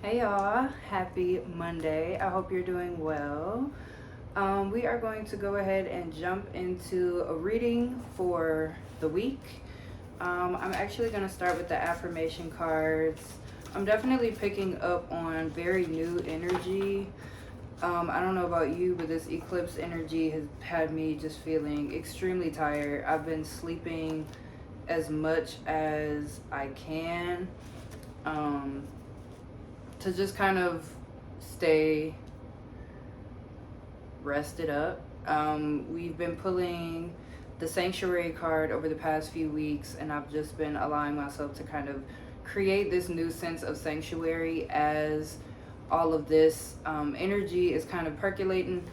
Hey y'all, happy Monday. I hope you're doing well. We are going to go ahead and jump into a reading for the week. I'm actually going to start with the affirmation cards. I'm definitely picking up on very new energy. I don't know about you, but this eclipse energy has had me just feeling extremely tired. I've been sleeping as much as I can. Um, to just kind of stay rested up. We've been pulling the sanctuary card over the past few weeks, and I've just been allowing myself to kind of create this new sense of sanctuary as all of this energy is kind of percolating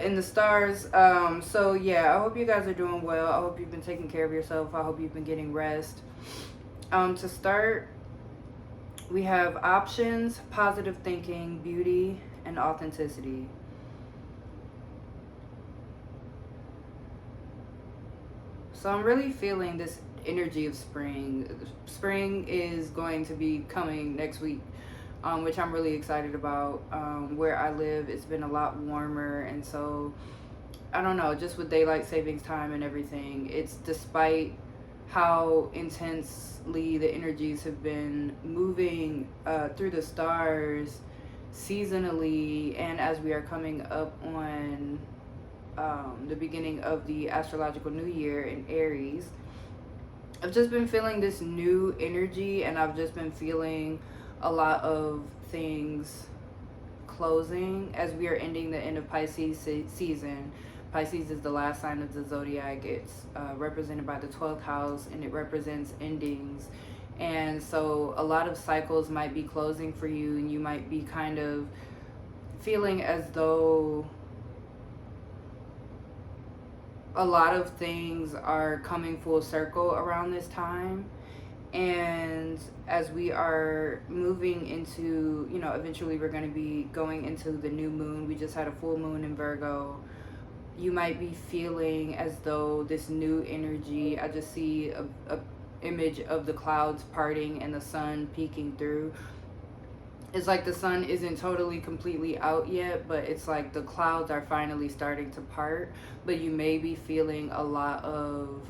in the stars. So yeah, I hope you guys are doing well. I hope you've been taking care of yourself. I hope you've been getting rest. To start, we have options, positive thinking, beauty, and authenticity. So I'm really feeling this energy of spring. Spring is going to be coming next week, which I'm really excited about. Where I live, it's been a lot warmer, and so I don't know, just with daylight savings time and everything, it's despite how intensely the energies have been moving through the stars seasonally, and as we are coming up on the beginning of the astrological new year in Aries, I've just been feeling this new energy, and I've just been feeling a lot of things closing as we are ending the end of Pisces season. Pisces is the last sign of the zodiac. It's represented by the 12th house, and it represents endings. And so a lot of cycles might be closing for you, and you might be kind of feeling as though a lot of things are coming full circle around this time. And as we are moving into, eventually we're going to be going into the new moon. We just had a full moon in Virgo. You might be feeling as though this new energy, I just see a image of the clouds parting and the sun peeking through. It's like the sun isn't totally completely out yet, but it's like the clouds are finally starting to part. But you may be feeling a lot of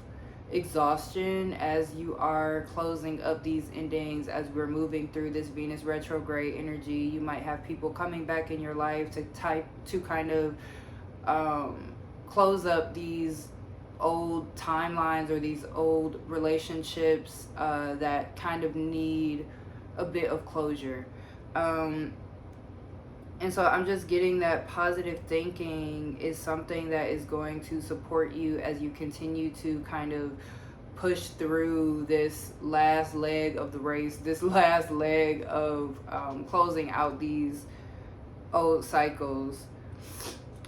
exhaustion as you are closing up these endings, as we're moving through this Venus retrograde energy. You might have people coming back in your life to kind of close up these old timelines or these old relationships that kind of need a bit of closure. And so I'm just getting that positive thinking is something that is going to support you as you continue to kind of push through this last leg of the race, this last leg of closing out these old cycles.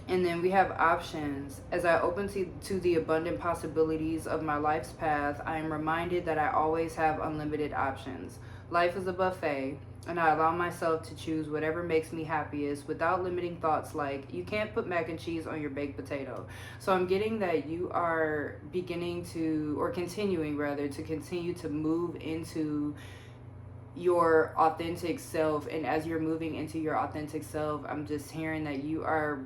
And then we have options. As I open to the abundant possibilities of my life's path, I am reminded that I always have unlimited options. Life is a buffet, and I allow myself to choose whatever makes me happiest without limiting thoughts like, you can't put mac and cheese on your baked potato. So I'm getting that you are beginning to, or continuing rather, to continue to move into your authentic self. And as you're moving into your authentic self, I'm just hearing that you are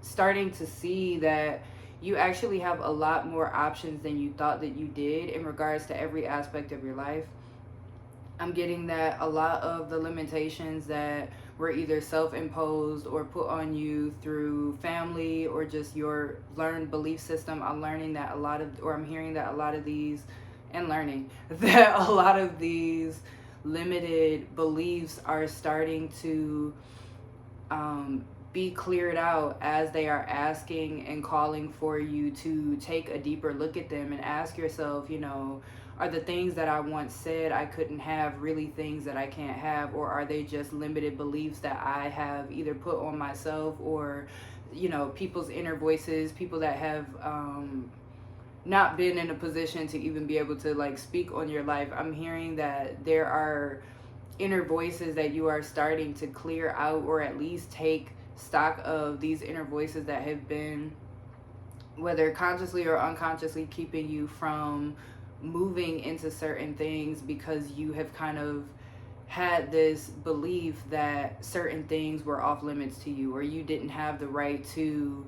starting to see that you actually have a lot more options than you thought that you did in regards to every aspect of your life. I'm getting that a lot of the limitations that were either self-imposed or put on you through family or just your learned belief system, I'm hearing that a lot of these, and learning that a lot of these limited beliefs are starting to be cleared out as they are asking and calling for you to take a deeper look at them and ask yourself, are the things that I once said I couldn't have really things that I can't have, or are they just limited beliefs that I have either put on myself or, people's inner voices, people that have not been in a position to even be able to speak on your life. I'm hearing that there are inner voices that you are starting to clear out, or at least take stock of these inner voices that have been, whether consciously or unconsciously, keeping you from moving into certain things because you have kind of had this belief that certain things were off limits to you, or you didn't have the right to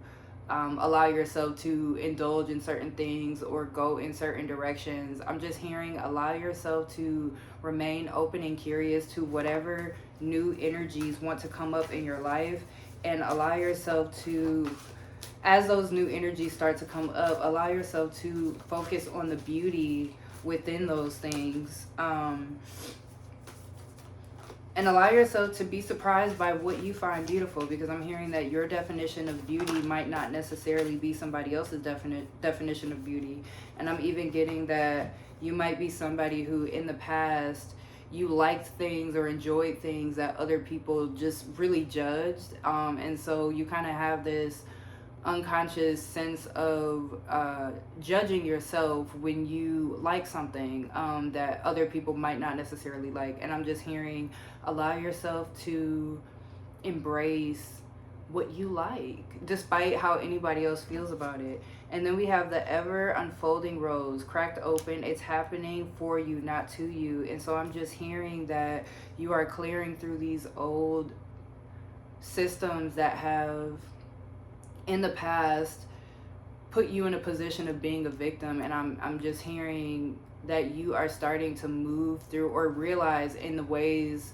allow yourself to indulge in certain things or go in certain directions. I'm just hearing allow yourself to remain open and curious to whatever new energies want to come up in your life, and allow yourself to, as those new energies start to come up, allow yourself to focus on the beauty within those things. And allow yourself to be surprised by what you find beautiful, because I'm hearing that your definition of beauty might not necessarily be somebody else's definition of beauty. And I'm even getting that you might be somebody who in the past you liked things or enjoyed things that other people just really judged, and so you kind of have this unconscious sense of judging yourself when you like something that other people might not necessarily like. And I'm just hearing allow yourself to embrace what you like despite how anybody else feels about it. And then we have the ever unfolding rose cracked open. It's happening for you, not to you. And so I'm just hearing that you are clearing through these old systems that have in the past put you in a position of being a victim. And I'm just hearing that you are starting to move through or realize the ways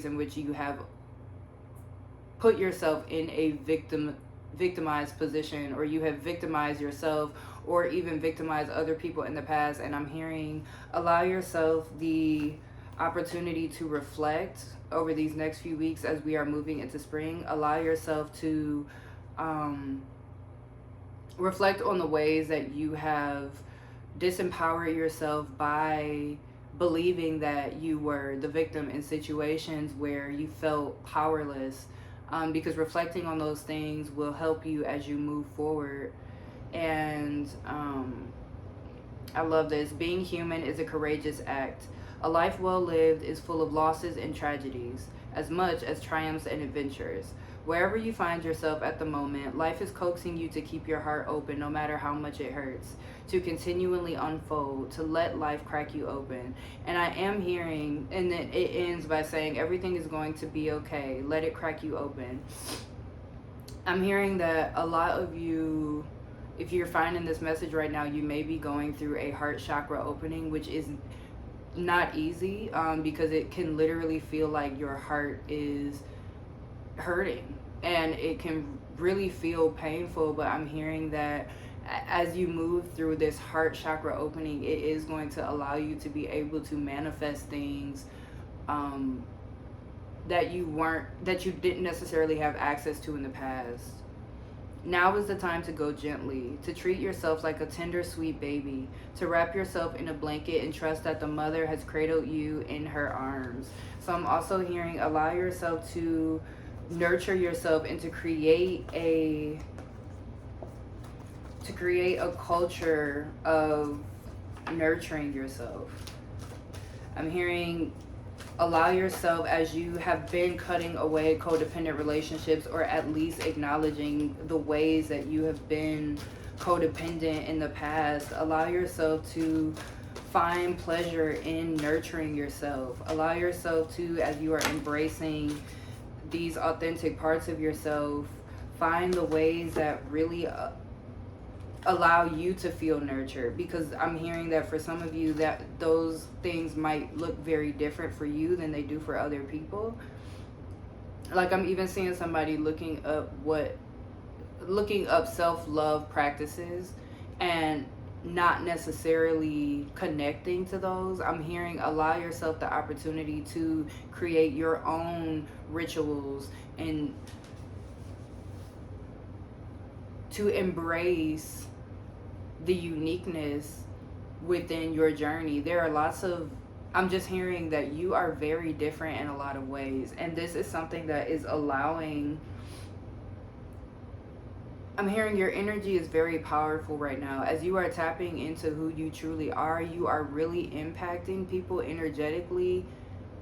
in which you have put yourself in a victimized position, or you have victimized yourself or even victimized other people in the past. And I'm hearing allow yourself the opportunity to reflect over these next few weeks as we are moving into spring. Allow yourself to reflect on the ways that you have disempowered yourself by believing that you were the victim in situations where you felt powerless, because reflecting on those things will help you as you move forward. And I love this. Being human is a courageous act. A life well lived is full of losses and tragedies, as much as triumphs and adventures. Wherever you find yourself at the moment, life is coaxing you to keep your heart open no matter how much it hurts, to continually unfold, to let life crack you open. And I am hearing, and then it ends by saying everything is going to be okay. Let it crack you open. I'm hearing that a lot of you, if you're finding this message right now, you may be going through a heart chakra opening, which is not easy, because it can literally feel like your heart is hurting and it can really feel painful. But I'm hearing that as you move through this heart chakra opening, it is going to allow you to be able to manifest things that you didn't necessarily have access to in the past. Now is the time to go gently, to treat yourself like a tender, sweet baby, to wrap yourself in a blanket and trust that the mother has cradled you in her arms. So I'm also hearing allow yourself to nurture yourself and to create a culture of nurturing yourself. I'm hearing allow yourself, as you have been cutting away codependent relationships, or at least acknowledging the ways that you have been codependent in the past, allow yourself to find pleasure in nurturing yourself. Allow yourself to, as you are embracing these authentic parts of yourself, find the ways that really allow you to feel nurtured. Because I'm hearing that for some of you, that those things might look very different for you than they do for other people. Like I'm even seeing somebody looking up self-love practices and not necessarily connecting to those. I'm hearing allow yourself the opportunity to create your own rituals and to embrace the uniqueness within your journey. There are lots of, I'm just hearing that you are very different in a lot of ways, and this is something that is allowing, I'm hearing your energy is very powerful right now. As you are tapping into who you truly are, you are really impacting people energetically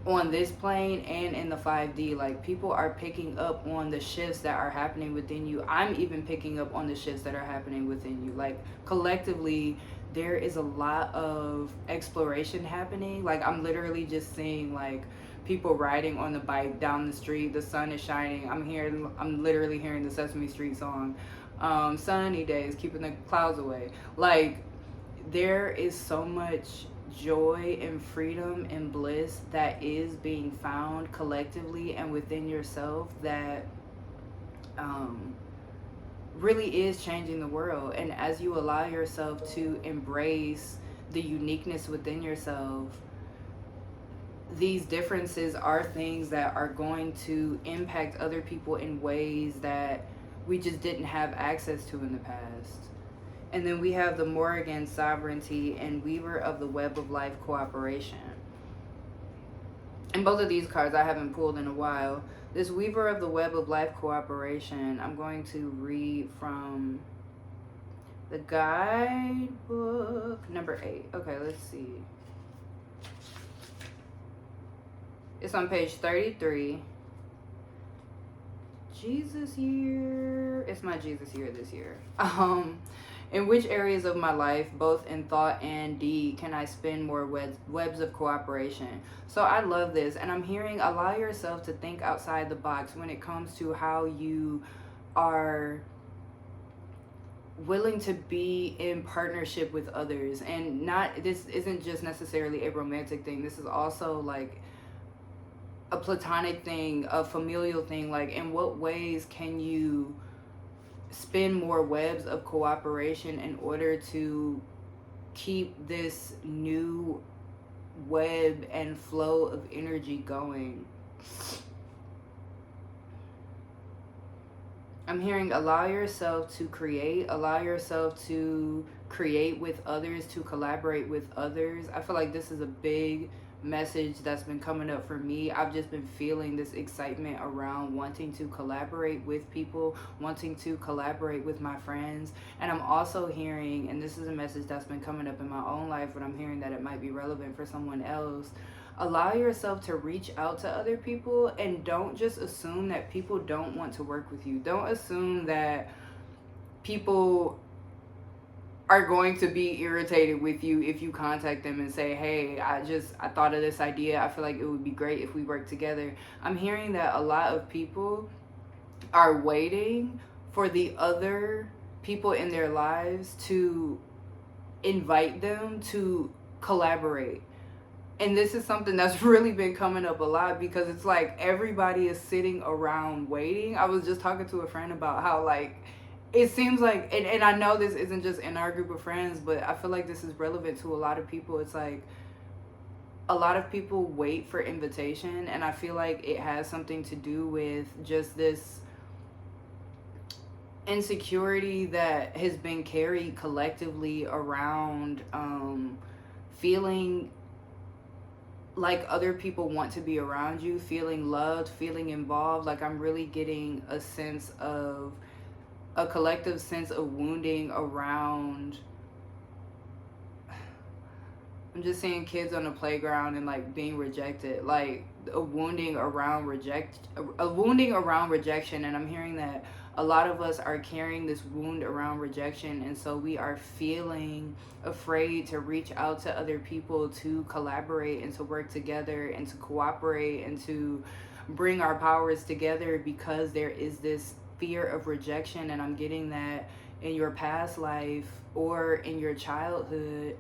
on this plane and in the 5D. Like, people are picking up on the shifts that are happening within you. I'm even picking up on the shifts that are happening within you. Like, collectively, there is a lot of exploration happening. Like, I'm literally just seeing, like, people riding on the bike down the street. The sun is shining. I'm literally hearing the Sesame Street song. Sunny days, keeping the clouds away. Like, there is so much joy and freedom and bliss that is being found collectively and within yourself that um, really is changing the world. And as you allow yourself to embrace the uniqueness within yourself, these differences are things that are going to impact other people in ways that we just didn't have access to in the past. And then we have the Morrigan Sovereignty and Weaver of the Web of Life Cooperation. And both of these cards I haven't pulled in a while. This Weaver of the Web of Life Cooperation, I'm going to read from the guidebook number 8. Okay, let's see. It's on page 33. Jesus year. It's my Jesus year this year. In which areas of my life, both in thought and deed, can I spin more webs of cooperation? So I love this. And I'm hearing, allow yourself to think outside the box when it comes to how you are willing to be in partnership with others. And not, this isn't just necessarily a romantic thing. This is also like a platonic thing, a familial thing. Like, in what ways can you spin more webs of cooperation in order to keep this new web and flow of energy going? I'm hearing, allow yourself to create with others, to collaborate with others. I feel like this is a big message that's been coming up for me. I've just been feeling this excitement around wanting to collaborate with people, wanting to collaborate with my friends. And I'm also hearing, and this is a message that's been coming up in my own life, but I'm hearing that it might be relevant for someone else. Allow yourself to reach out to other people, and don't just assume that people don't want to work with you. Don't assume that people are going to be irritated with you if you contact them and say, hey, I thought of this idea. I feel like it would be great if we worked together. I'm hearing that a lot of people are waiting for the other people in their lives to invite them to collaborate. And this is something that's really been coming up a lot, because it's like everybody is sitting around waiting. I was just talking to a friend about how, like, it seems like, and I know this isn't just in our group of friends, but I feel like this is relevant to a lot of people. It's like a lot of people wait for invitation, and I feel like it has something to do with just this insecurity that has been carried collectively around feeling like other people want to be around you, feeling loved, feeling involved. Like, I'm really getting a sense of a collective sense of wounding around, I'm just seeing kids on the playground and like being rejected, like a wounding around rejection. And I'm hearing that a lot of us are carrying this wound around rejection, and so we are feeling afraid to reach out to other people, to collaborate and to work together and to cooperate and to bring our powers together, because there is this fear of rejection. And I'm getting that in your past life or in your childhood,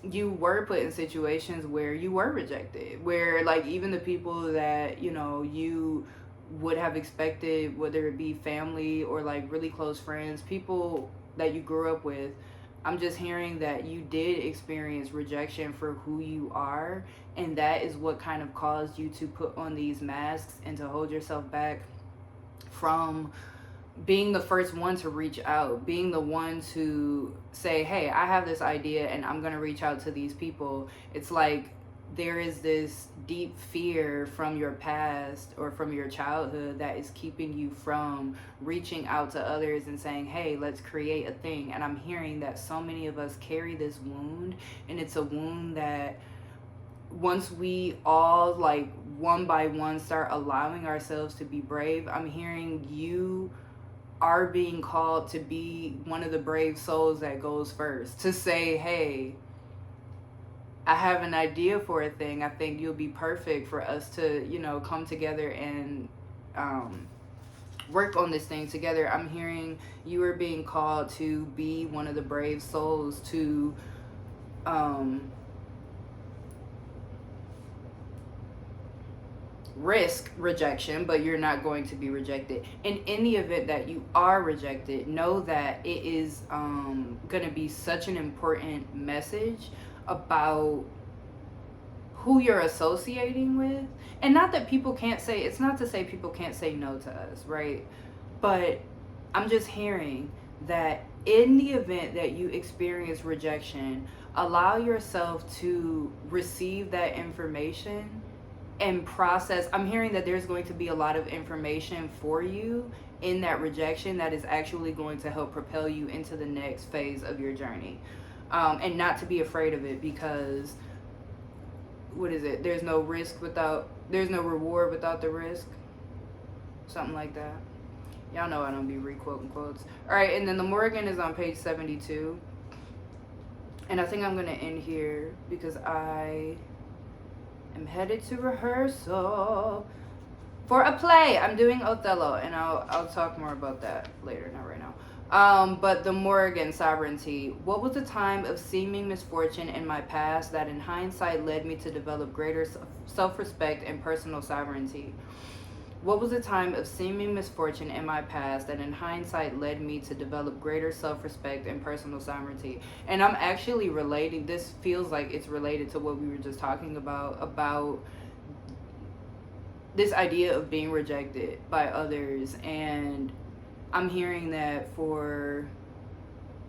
you were put in situations where you were rejected, where like even the people that, you know, you would have expected, whether it be family or like really close friends, people that you grew up with, I'm just hearing that you did experience rejection for who you are, and that is what kind of caused you to put on these masks and to hold yourself back from being the first one to reach out, being the one to say, hey, I have this idea and I'm going to reach out to these people. It's like there is this deep fear from your past or from your childhood that is keeping you from reaching out to others and saying, hey, let's create a thing. And I'm hearing that so many of us carry this wound, and it's a wound that once we all, like, one by one start allowing ourselves to be brave, I'm hearing you are being called to be one of the brave souls that goes first, to say, hey, I have an idea for a thing. I think you'll be perfect for us to, come together and work on this thing together. I'm hearing you are being called to be one of the brave souls to risk rejection, but you're not going to be rejected. And in the event that you are rejected, know that it is going to be such an important message about who you're associating with. And not that people can't say, it's not to say people can't say no to us, right? But I'm just hearing that in the event that you experience rejection, allow yourself to receive that information and process. I'm hearing that there's going to be a lot of information for you in that rejection that is actually going to help propel you into the next phase of your journey. And not to be afraid of it, because what is it? There's no reward without the risk. Something like that. Y'all know I don't be re-quoting quotes. All right, and then the Morgan is on page 72. And I think I'm going to end here because I am headed to rehearsal for a play. I'm doing Othello, and I'll talk more about that later, not right now. But the Morgan, sovereignty. What was the time of seeming misfortune in my past that in hindsight led me to develop greater self-respect and personal sovereignty? What was the time of seeming misfortune in my past that in hindsight led me to develop greater self-respect and personal sovereignty? And I'm actually relating, this feels like it's related to what we were just talking about this idea of being rejected by others. And I'm hearing that for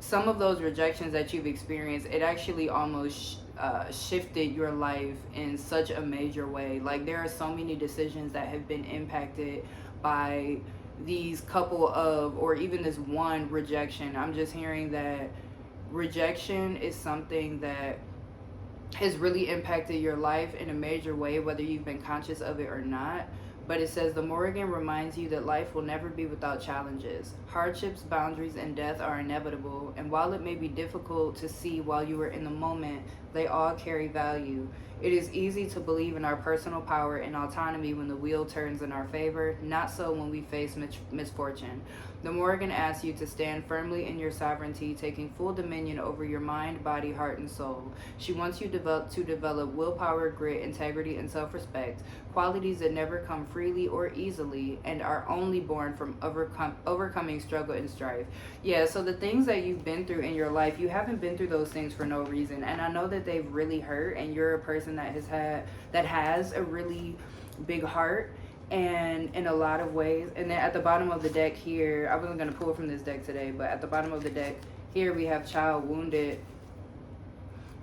some of those rejections that you've experienced, it actually almost shifted your life in such a major way. Like, there are so many decisions that have been impacted by these couple of, or even this one rejection. I'm just hearing that rejection is something that has really impacted your life in a major way, whether you've been conscious of it or not. But it says the Morrigan reminds you that life will never be without challenges. Hardships, boundaries, and death are inevitable, and while it may be difficult to see while you are in the moment, they all carry value. It is easy to believe in our personal power and autonomy when the wheel turns in our favor, not so when we face misfortune. The Morrigan asks you to stand firmly in your sovereignty, taking full dominion over your mind, body, heart, and soul. She wants you to develop willpower, grit, integrity, and self-respect, qualities that never come freely or easily and are only born from overcoming struggle and strife. Yeah, so the things that you've been through in your life, you haven't been through those things for no reason. And I know that they've really hurt, and you're a person that has a really big heart, and in a lot of ways. And then at the bottom of the deck here, I wasn't going to pull from this deck today, but at the bottom of the deck here we have child wounded.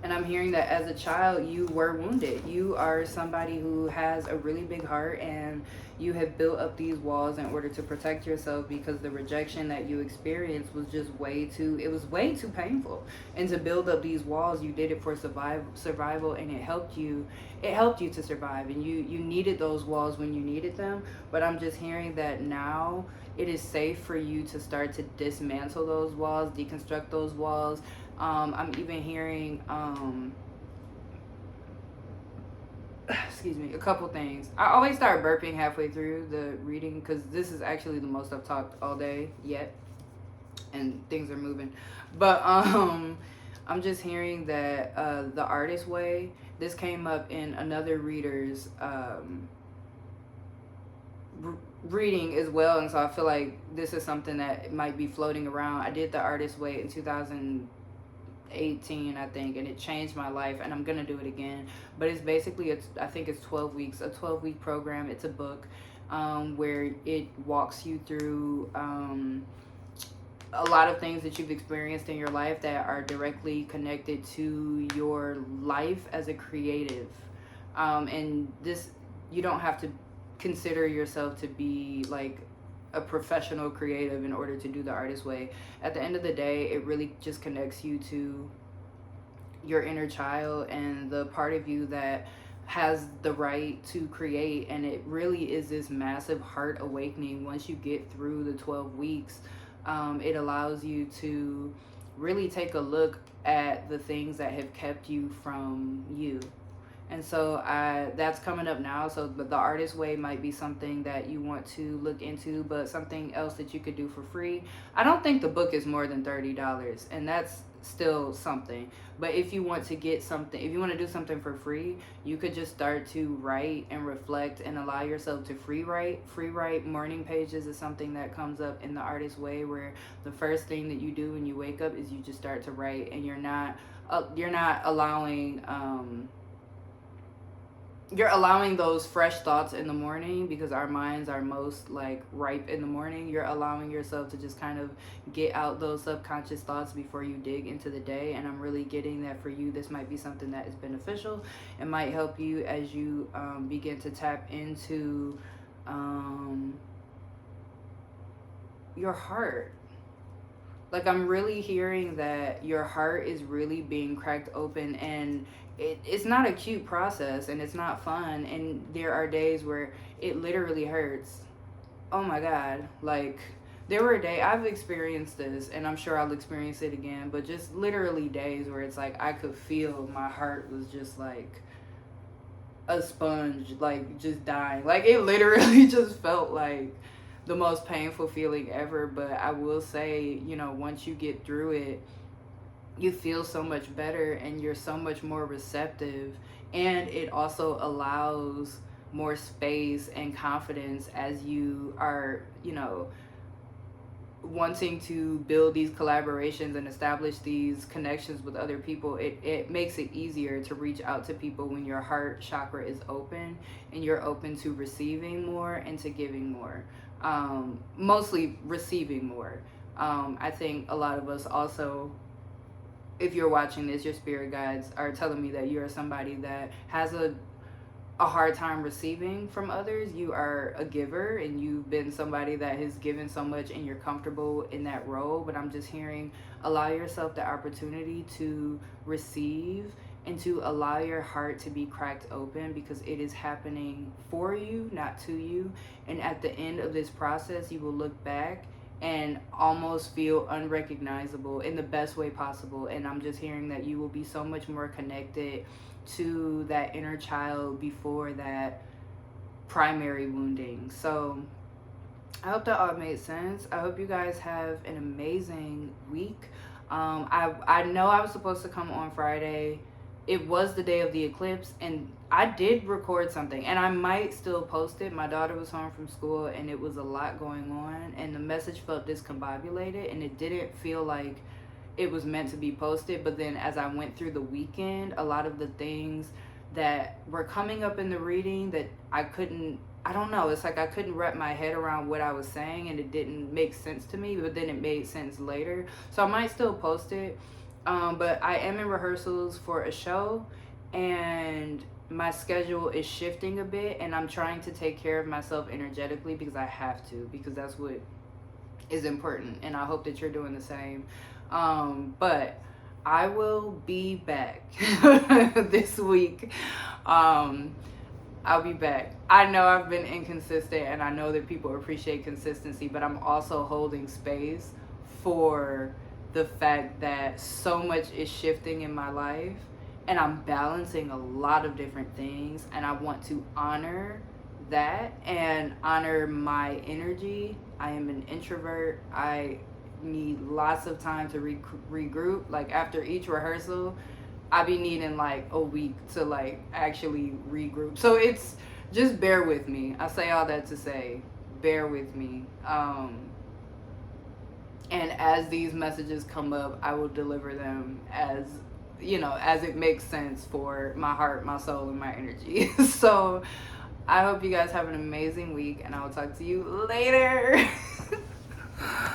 And I'm hearing that as a child you were wounded. You are somebody who has a really big heart, and you have built up these walls in order to protect yourself because the rejection that you experienced was just way too painful. And to build up these walls, you did it for survival, and it helped you to survive. And you needed those walls when you needed them. But I'm just hearing that now it is safe for you to start to dismantle those walls, deconstruct those walls. I'm even hearing, excuse me, a couple things. I always start burping halfway through the reading because this is actually the most I've talked all day yet, and things are moving. But I'm just hearing that the artist way, this came up in another reader's reading as well, and so I feel like this is something that might be floating around. I did the artist way in 2018, I think, and it changed my life, and I'm gonna do it again. But it's basically, I think it's 12 weeks, a 12-week program. It's a book where it walks you through a lot of things that you've experienced in your life that are directly connected to your life as a creative. And this, you don't have to consider yourself to be like a professional creative in order to do the artist way. At the end of the day, it really just connects you to your inner child and the part of you that has the right to create. And it really is this massive heart awakening once you get through the 12 weeks. It allows you to really take a look at the things that have kept you from you. And so that's coming up now. So the artist way might be something that you want to look into, but something else that you could do for free. I don't think the book is more than $30, and that's still something. But if you want to get something, if you want to do something for free, you could just start to write and reflect and allow yourself to free write. Free write morning pages is something that comes up in the artist way, where the first thing that you do when you wake up is you just start to write, and you're not allowing you're allowing those fresh thoughts in the morning, because our minds are most like ripe in the morning. You're allowing yourself to just kind of get out those subconscious thoughts before you dig into the day. And I'm really getting that for you, this might be something that is beneficial and might help you as you begin to tap into your heart. Like, I'm really hearing that your heart is really being cracked open, and it's not a cute process, and it's not fun, and there are days where it literally hurts. Oh my god. Like, there were days I've experienced this, and I'm sure I'll experience it again, but just literally days where it's like I could feel my heart was just like a sponge, like just dying. Like, it literally just felt like the most painful feeling ever. But I will say, once you get through it, you feel so much better, and you're so much more receptive, and it also allows more space and confidence as you are, wanting to build these collaborations and establish these connections with other people. It makes it easier to reach out to people when your heart chakra is open, and you're open to receiving more and to giving more. Mostly receiving more. I think a lot of us also, if you're watching this, your spirit guides are telling me that you're somebody that has a hard time receiving from others. You are a giver, and you've been somebody that has given so much, and you're comfortable in that role. But I'm just hearing, allow yourself the opportunity to receive, and to allow your heart to be cracked open, because it is happening for you, not to you. And at the end of this process, you will look back and almost feel unrecognizable in the best way possible. And I'm just hearing that you will be so much more connected to that inner child before that primary wounding. So I hope that all made sense. I hope you guys have an amazing week. I know I was supposed to come on Friday. It was the day of the eclipse, and I did record something, and I might still post it. My daughter was home from school, and it was a lot going on, and the message felt discombobulated, and it didn't feel like it was meant to be posted. But then as I went through the weekend, a lot of the things that were coming up in the reading that I don't know, it's like I couldn't wrap my head around what I was saying, and it didn't make sense to me, but then it made sense later. So I might still post it. But I am in rehearsals for a show, and my schedule is shifting a bit, and I'm trying to take care of myself energetically, because I have to, because that's what is important, and I hope that you're doing the same. But I will be back this week. I'll be back. I know I've been inconsistent, and I know that people appreciate consistency, but I'm also holding space for the fact that so much is shifting in my life, and I'm balancing a lot of different things, and I want to honor that and honor my energy. I am an introvert. I need lots of time to regroup. Like, after each rehearsal, I be needing like a week to like actually regroup. So it's just, bear with me. I say all that to say, bear with me. And as these messages come up, I will deliver them as it makes sense for my heart, my soul, and my energy. So I hope you guys have an amazing week, and I will talk to you later.